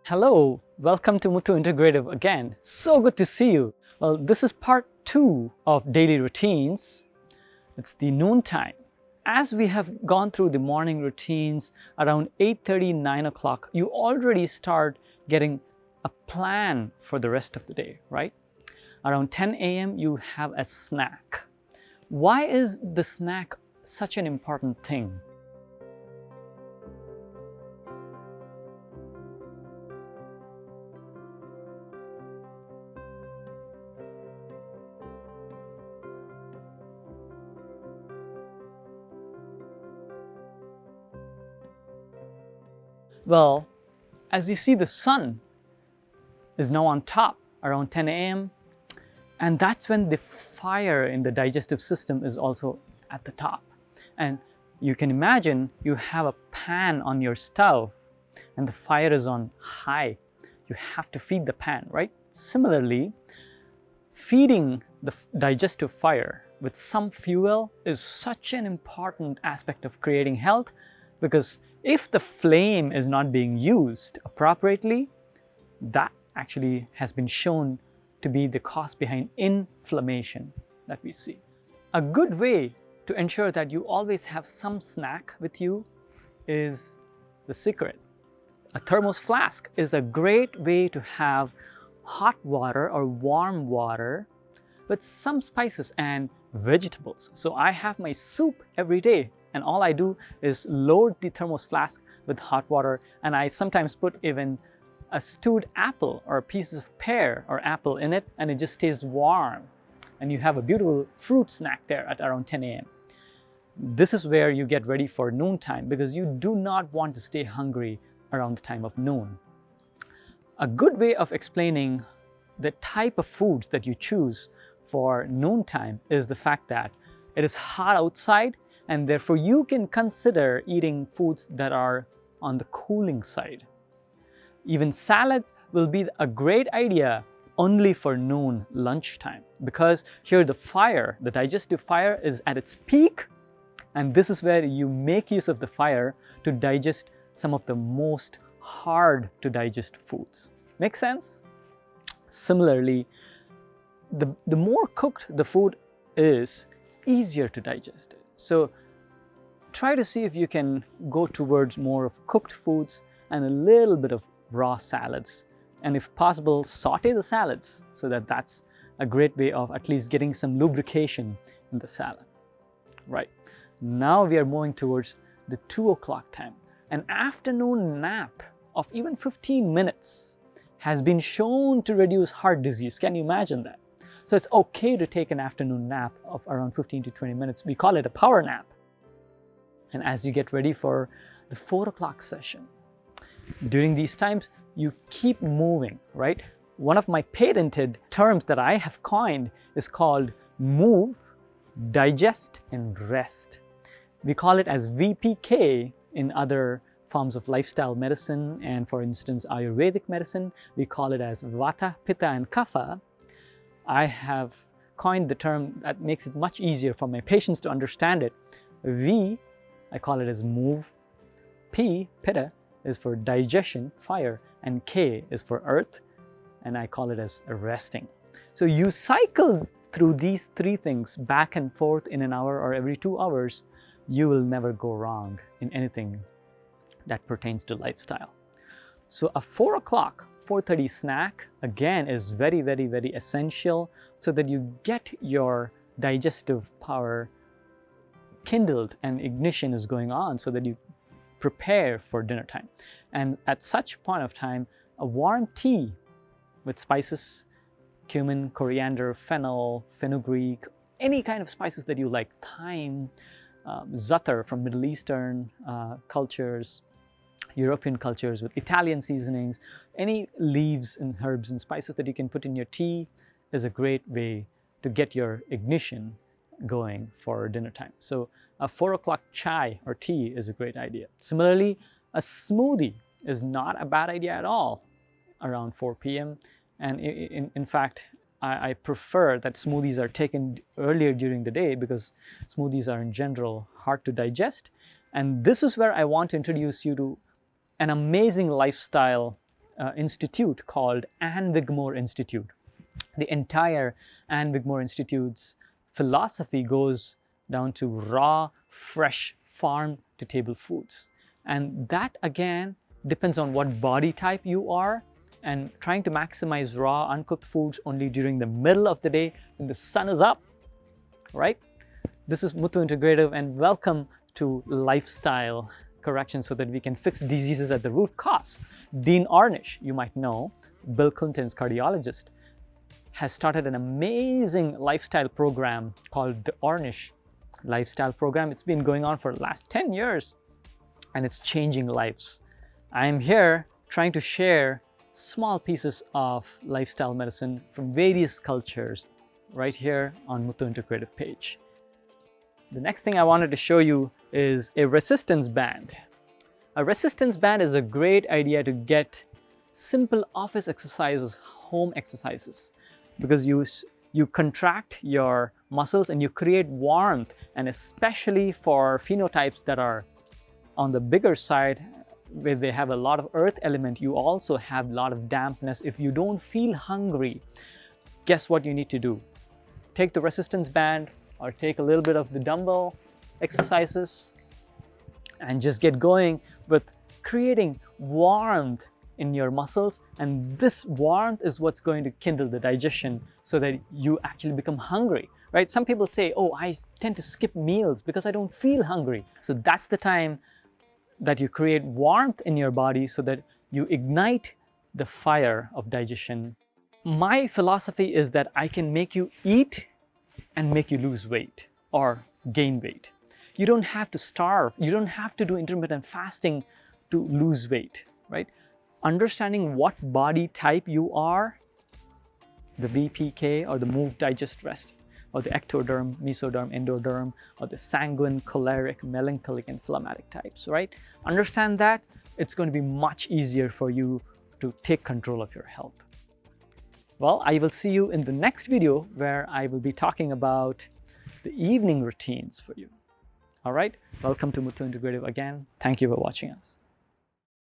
Hello, welcome to Muthu Integrative again. So good to see you. Well, this is part 2 of daily routines. It's the noon time. As we have gone through the morning routines around 8:30, 9 o'clock, you already start getting a plan for the rest of the day, right? Around 10 a.m. you have a snack. Why is the snack such an important thing? Well, as you see, the sun is now on top around 10 a.m. and that's when the fire in the digestive system is also at the top. And you can imagine you have a pan on your stove and the fire is on high. You have to feed the pan, right? Similarly, feeding the digestive fire with some fuel is such an important aspect of creating health, because if the flame is not being used appropriately, that actually has been shown to be the cause behind inflammation that we see. A good way to ensure that you always have some snack with you is the secret. A thermos flask is a great way to have hot water or warm water with some spices and vegetables. So I have my soup every day, and all I do is load the thermos flask with hot water, and I sometimes put even a stewed apple or pieces of pear or apple in it, and it just stays warm. And you have a beautiful fruit snack there at around 10 a.m. This is where you get ready for noontime, because you do not want to stay hungry around the time of noon. A good way of explaining the type of foods that you choose for noontime is the fact that it is hot outside, and therefore you can consider eating foods that are on the cooling side. Even salads will be a great idea only for noon lunchtime, because here the fire, the digestive fire, is at its peak, and this is where you make use of the fire to digest some of the most hard to digest foods. Make sense? Similarly, the more cooked the food is, easier to digest it. So try to see if you can go towards more of cooked foods and a little bit of raw salads, and if possible saute the salads, so that's a great way of at least getting some lubrication in the salad. Right, now we are moving towards the 2 o'clock time. An afternoon nap of even 15 minutes has been shown to reduce heart disease. Can you imagine that? So it's okay to take an afternoon nap of around 15 to 20 minutes. We call it a power nap. And as you get ready for the 4 o'clock session, during these times, you keep moving, right? One of my patented terms that I have coined is called move, digest, and rest. We call it as VPK in other forms of lifestyle medicine, and for instance, Ayurvedic medicine, we call it as Vata, Pitta, and Kapha. I have coined the term that makes it much easier for my patients to understand it. V, I call it as move. P, Pitta, is for digestion, fire, and K is for earth, and I call it as resting. So you cycle through these three things back and forth in an hour or every 2 hours, you will never go wrong in anything that pertains to lifestyle. So a 4 o'clock, 4:30 snack again is very, very, very essential, so that you get your digestive power kindled and ignition is going on, so that you prepare for dinner time. And at such point of time, a warm tea with spices, cumin, coriander, fennel, fenugreek, any kind of spices that you like, thyme, za'atar from Middle Eastern cultures, European cultures with Italian seasonings, any leaves and herbs and spices that you can put in your tea is a great way to get your ignition going for dinner time. So a 4 o'clock chai or tea is a great idea. Similarly, a smoothie is not a bad idea at all around 4 p.m. And in fact, I prefer that smoothies are taken earlier during the day, because smoothies are in general hard to digest. And this is where I want to introduce you to an amazing lifestyle institute called Anne Wigmore Institute. The entire Anne Wigmore Institute's philosophy goes down to raw, fresh, farm-to-table foods. And that, again, depends on what body type you are, and trying to maximize raw, uncooked foods only during the middle of the day when the sun is up, right? This is Muthu Integrative, and welcome to Lifestyle Correction so that we can fix diseases at the root cause. Dean Ornish, you might know, Bill Clinton's cardiologist, has started an amazing lifestyle program called the Ornish Lifestyle Program. It's been going on for the last 10 years and it's changing lives. I am here trying to share small pieces of lifestyle medicine from various cultures right here on Muthu Integrative page. The next thing I wanted to show you is a resistance band. A resistance band is a great idea to get simple office exercises, home exercises, because you contract your muscles and you create warmth, and especially for phenotypes that are on the bigger side where they have a lot of earth element, you also have a lot of dampness. If you don't feel hungry, guess what you need to do? Take the resistance band or take a little bit of the dumbbell exercises and just get going with creating warmth in your muscles, and this warmth is what's going to kindle the digestion so that you actually become hungry, right? Some people say, oh, I tend to skip meals because I don't feel hungry. So that's the time that you create warmth in your body so that you ignite the fire of digestion. My philosophy is that I can make you eat and make you lose weight or gain weight. You don't have to starve. You don't have to do intermittent fasting to lose weight, right? Understanding what body type you are, the VPK or the move, digest, rest, or the ectoderm, mesoderm, endoderm, or the sanguine, choleric, melancholic, and phlegmatic types, right? Understand that, it's going to be much easier for you to take control of your health. Well, I will see you in the next video where I will be talking about the evening routines for you. All right, welcome to Muthu Integrative again. Thank you for watching us.